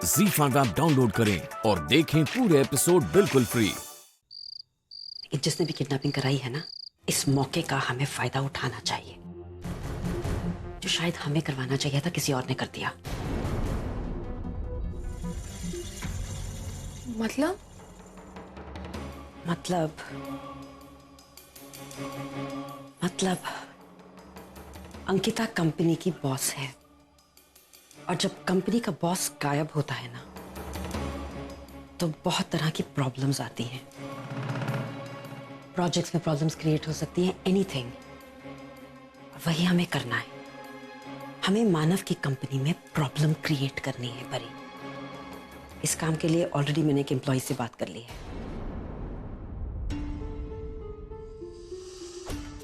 ZEE5 app download करें और देखें पूरे एपिसोड बिल्कुल फ्री। जिसने भी किडनैपिंग कराई है ना, इस मौके का हमें फायदा उठाना चाहिए। जो शायद हमें करवाना चाहिए था, किसी और ने कर दिया। मतलब अंकिता कंपनी की बॉस है, और जब कंपनी का बॉस गायब होता है ना, तो बहुत तरह की प्रॉब्लम्स आती हैं। प्रोजेक्ट्स में प्रॉब्लम्स क्रिएट हो सकती हैं, एनीथिंग। वही हमें करना है। हमें मानव की कंपनी में प्रॉब्लम क्रिएट करनी है परी। इस काम के लिए ऑलरेडी मैंने एक एम्प्लॉय से बात कर ली है।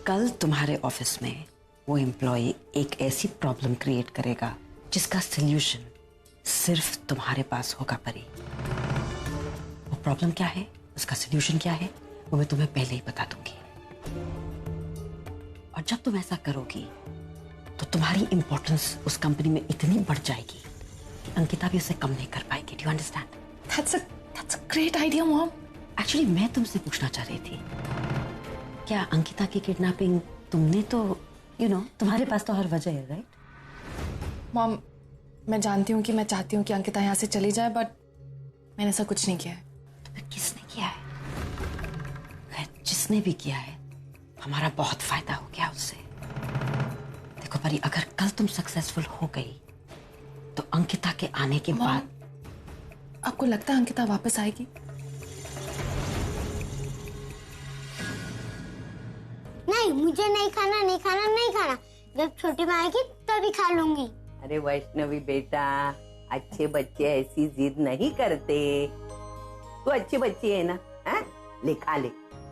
कल तुम्हारे ऑफिस में वो एम्प्लॉय एक ऐसी प्रॉब्लम क्रिएट करेगा जिसका सॉल्यूशन सिर्फ तुम्हारे पास होगा परी। वो प्रॉब्लम क्या है, उसका सॉल्यूशन क्या है, वो मैं तुम्हें पहले ही बता दूंगी। और जब तुम ऐसा करोगी तो तुम्हारी इंपॉर्टेंस उस कंपनी में इतनी बढ़ जाएगी कि अंकिता भी उसे कम नहीं कर पाएगी। Do you understand? That's a great idea, Mom. Actually मैं तुमसे पूछना चाह रही थी, क्या अंकिता की किडनैपिंग तुमने तो तुम्हारे पास तो हर वजह है, राइट? Mom, मैं जानती हूँ कि मैं चाहती हूँ कि अंकिता यहाँ से चली जाए, बट मैंने ऐसा कुछ नहीं किया है। तो फिर किसने किया है? खैर, जिसने भी किया है, हमारा बहुत फायदा हो गया उससे। देखो परी, अगर कल तुम सक्सेसफुल हो गई तो अंकिता के आने के बाद आपको लगता है अंकिता वापस आएगी? नहीं, मुझे नहीं खाना, नहीं खाना, नहीं खाना। जब छोटी माँ आएगी तभी खा लूंगी। अरे वैष्णवी बेटा, अच्छे बच्चे ऐसी जिद नहीं करते। तू अच्छी बच्ची है ना, है? ले खा ले।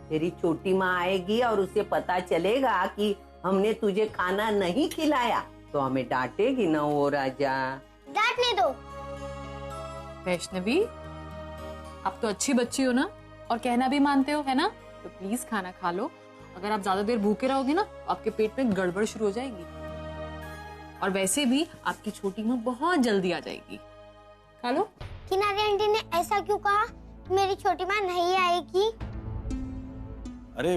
तेरी छोटी माँ आएगी और उसे पता चलेगा कि हमने तुझे खाना नहीं खिलाया तो हमें डांटेगी ना वो राजा। डांटने दो। वैष्णवी, आप तो अच्छी बच्ची हो ना, और कहना भी मानते हो, है ना? तो प्लीज खाना खा लो। अगर आप ज्यादा देर भूखे रहोगे ना, तो आपके पेट में गड़बड़ शुरू हो जाएगी, और वैसे भी आपकी छोटी माँ बहुत जल्दी आ जाएगी। खा लो। किनारे आंटी ने ऐसा क्यों कहा? मेरी छोटी माँ नहीं आएगी। अरे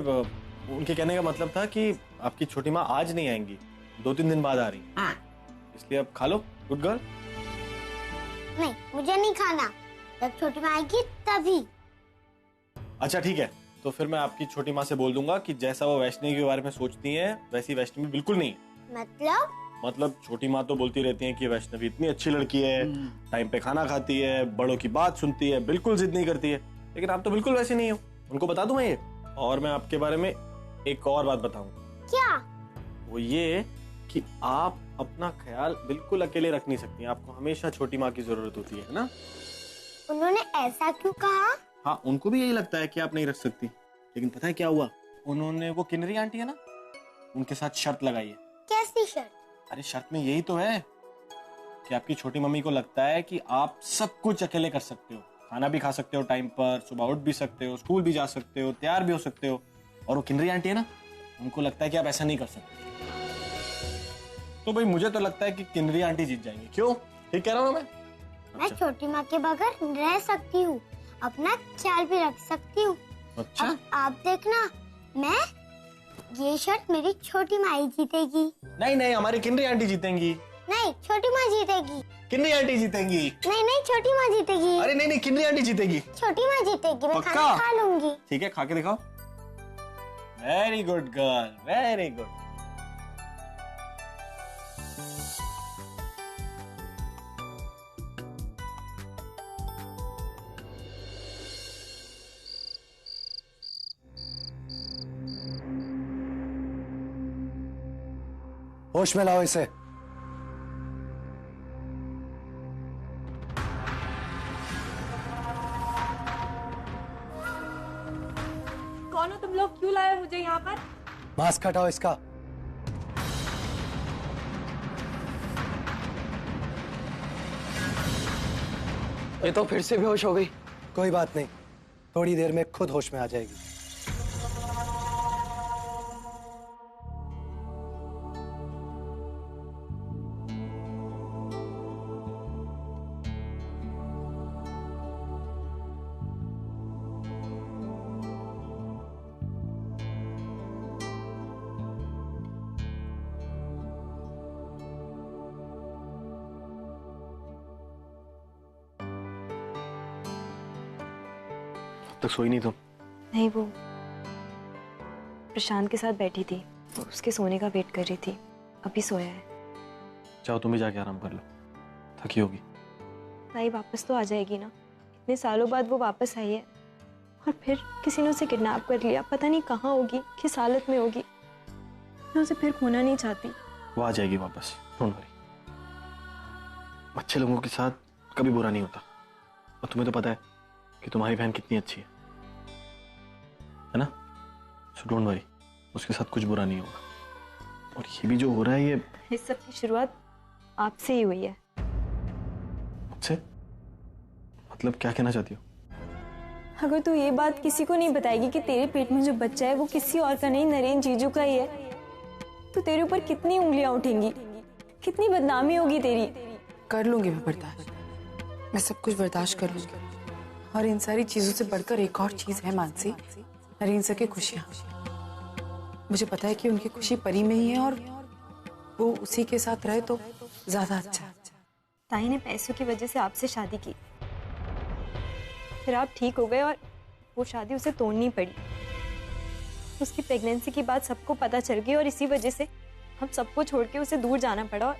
उनके कहने का मतलब था कि आपकी छोटी माँ आज नहीं आएंगी, 2-3 दिन बाद आ रही। हाँ। इसलिए अब खा लो, गुड गर्ल। नहीं, मुझे नहीं खाना। जब छोटी माँ आएगी तभी। अच्छा ठीक है, तो फिर मैं आपकी छोटी माँ से बोल दूंगा कि जैसा वो वैष्णवी के बारे में सोचती है वैसी वैष्णवी बिल्कुल नहीं है। मतलब छोटी माँ तो बोलती रहती है कि वैष्णवी इतनी अच्छी लड़की है, टाइम पे खाना खाती है, बड़ों की बात सुनती है, बिल्कुल जिद नहीं करती है। लेकिन आप तो बिल्कुल वैसे नहीं हो। उनको बता दूं मैं ये? और मैं आपके बारे में एक और बात बताऊं। क्या? वो ये कि आप अपना ख्याल बिल्कुल अकेले रख नहीं सकती, आपको हमेशा छोटी माँ की जरूरत होती है ना? उन्होंने ऐसा क्यों कहा? हाँ, उनको भी यही लगता है कि आप नहीं रख सकती। लेकिन पता है क्या हुआ? उन्होंने, वो किन्नरी आंटी है ना, उनके साथ शर्त लगाई है। कैसी शर्त? अरे शर्त में यही तो है कि आपकी छोटी मम्मी को लगता है कि आप सब कुछ अकेले कर सकते हो, खाना भी खा सकते हो टाइम पर, सुबह उठ भी सकते हो, स्कूल भी जा सकते हो, तैयार भी हो सकते हो। और वो किन्नरी आंटी है ना, उनको लगता है कि आप ऐसा नहीं कर सकते। तो भाई मुझे तो लगता है कि किन्नरी आंटी जीत जाएंगी। क्यों? ठीक कह रहा हूँ ना मैं? मैं छोटी माँ के बगैर रह सकती हूँ, अपना ख्याल भी रख सकती हूँ। अच्छा, अब आप देखना, मैं ये शर्त मेरी छोटी माँ ही जीतेगी। नहीं नहीं, हमारी किन्नरी आंटी जीतेंगी। नहीं, छोटी माँ जीतेगी। किन्नरी आंटी जीतेंगी। नहीं नहीं, छोटी माँ जीतेगी। अरे नहीं नहीं, किन्नरी आंटी जीतेगी। छोटी माँ जीतेगी। मैं पक्का? खाना खा लूंगी। ठीक है, खा के दिखाओ। Very good girl, very good. होश में लाओ इसे। कौन हो तुम लोग? क्यों लाए हो मुझे यहाँ पर? मास्क हटाओ इसका। ये तो फिर से बेहोश हो गई। कोई बात नहीं, थोड़ी देर में खुद होश में आ जाएगी। अब तक सोई नहीं तुम? नहीं, वो प्रशांत के साथ बैठी थी, तो उसके सोने का वेट कर रही थी। अभी सोया है। जाओ तुम भी जाके आराम कर लो, थकी होगी। ताई वापस तो आ जाएगी ना, इतने सालों बाद वो वापस आई है, और फिर किसी ने उसे किडनैप कर लिया, पता नहीं कहाँ होगी, किस हालत में होगी। मैं उसे फिर खोना नहीं चाहती। वो आ जाएगी वापस, डोंट वरी। अच्छे लोगों के साथ कभी बुरा नहीं होता, और तुम्हें तो पता है कि तुम्हारी बहन कितनी अच्छी है ना? सो डोंट वरी, उसके साथ कुछ बुरा नहीं होगा। और ये भी जो हो रहा है, ये इस सब की शुरुआत आपसे ही हुई है। मुझसे? मतलब क्या कहना चाहती हो? अगर तू ये बात किसी को नहीं बताएगी कि तेरे पेट में जो बच्चा है वो किसी और का नहीं, नरेन जीजू का ही है, तो तेरे ऊपर कितनी उंगलियां उठेंगी, कितनी बदनामी होगी तेरी। कर लूंगी मैं बर्दाश्त, मैं सब कुछ बर्दाश्त कर लूंगी। और इन सारी चीजों से बढ़कर एक और चीज है मानसी, नरेन सर की खुशियां। मुझे पता है कि उनकी खुशी परी में ही है, और वो उसी के साथ रहे तो ज्यादा अच्छा है। ताई ने पैसों की वजह से आपसे शादी की, फिर आप ठीक हो गए और वो शादी उसे तोड़नी पड़ी। उसकी प्रेगनेंसी की बात सबको पता चल गई, और इसी वजह से हम सबको छोड़ के उसे दूर जाना पड़ा। और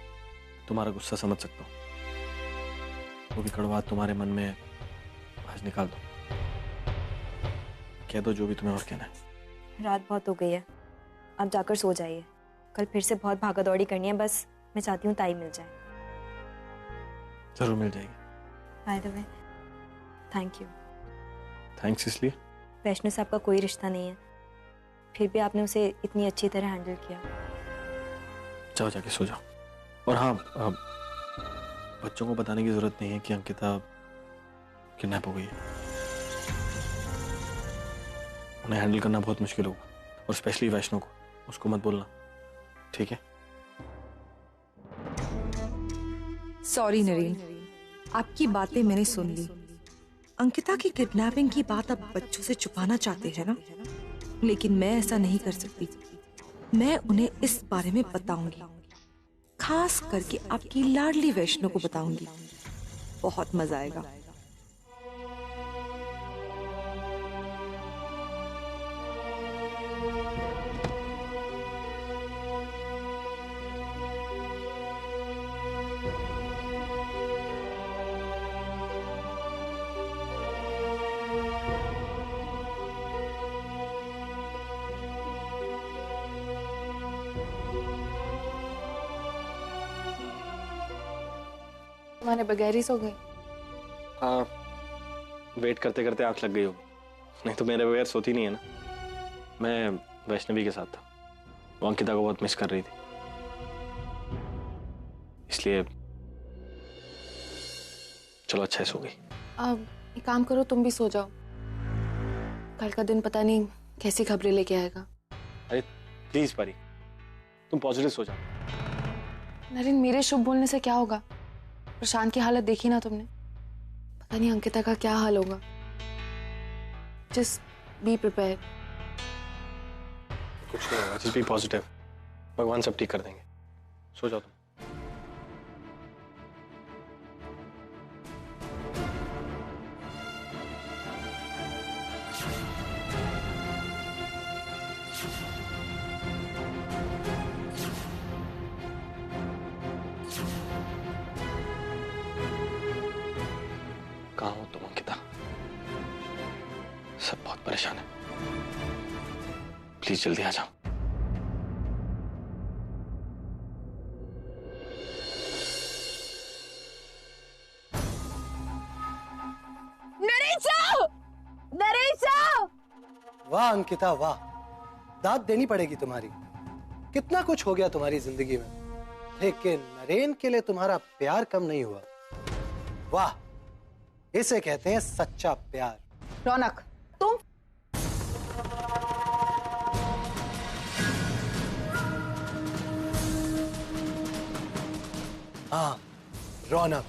तुम्हारा गुस्सा समझ सकता हूँ, वो भी कड़वाहट तुम्हारे मन में आज निकाल दो, कह दो जो भी तुम्हें और कहना है। रात बहुत हो गई है, आप जाकर सो जाइए। कल फिर से बहुत भागा दौड़ी करनी है, बस मैं चाहती हूँ ताई मिल जाए। जरूर मिल जाएगी। By the way, thank you. Thanks इसलिए? वैष्णु साहब का कोई रिश्ता नहीं है, फिर भी आपने उसे इतनी अच्छी तरह हैंडल किया। जाओ जाके सो जाओ। और हाँ, बच्चों को बताने की जरूरत नहीं है कि अंकिता किडनैप हो गई है। उन्हें हैंडल करना बहुत मुश्किल होगा, और स्पेशली वैष्णु को, उसको मत बोलना, ठीक है? सॉरी नरेन, आपकी बातें मैंने सुन ली। अंकिता की किडनैपिंग की बात आप बच्चों से छुपाना चाहते हैं ना, लेकिन मैं ऐसा नहीं कर सकती। मैं उन्हें इस बारे में बताऊंगी, खास करके आपकी लाडली वैष्णु को बताऊंगी। बहुत मजा आएगा। तुम्हारे बगैर ही सो गई? हाँ, वेट करते करते आंख लग गई होगी, नहीं तो मेरे बगैर सोती नहीं है ना। मैं वैष्णवी के साथ था, वो अंकिता को बहुत मिस कर रही थी, इसलिए चलो अच्छा है सो गई। अब एक काम करो, तुम भी सो जाओ। कल का दिन पता नहीं कैसी खबरें लेके आएगा। अरे प्लीज परी, तुम पॉजिटिव सो जाओ। नरेन, मेरे शुभ बोलने से क्या होगा? प्रशांत की हालत देखी ना तुमने, पता नहीं अंकिता का क्या हाल होगा। Just be prepare. कुछ नहीं होगा, जस्ट बी पॉजिटिव, भगवान सब ठीक कर देंगे। सो जाओ तुम। कहाँ हो तुम अंकिता? सब बहुत परेशान है, प्लीज जल्दी आ जाओ। वाह अंकिता वाह, दाद देनी पड़ेगी तुम्हारी। कितना कुछ हो गया तुम्हारी जिंदगी में, लेकिन नरेन के लिए तुम्हारा प्यार कम नहीं हुआ। वाह, इसे कहते हैं सच्चा प्यार। रौनक, तुम हाँ, रौनक।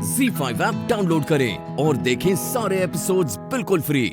ZEE5 ऐप डाउनलोड करें और देखें सारे एपिसोड्स बिल्कुल फ्री।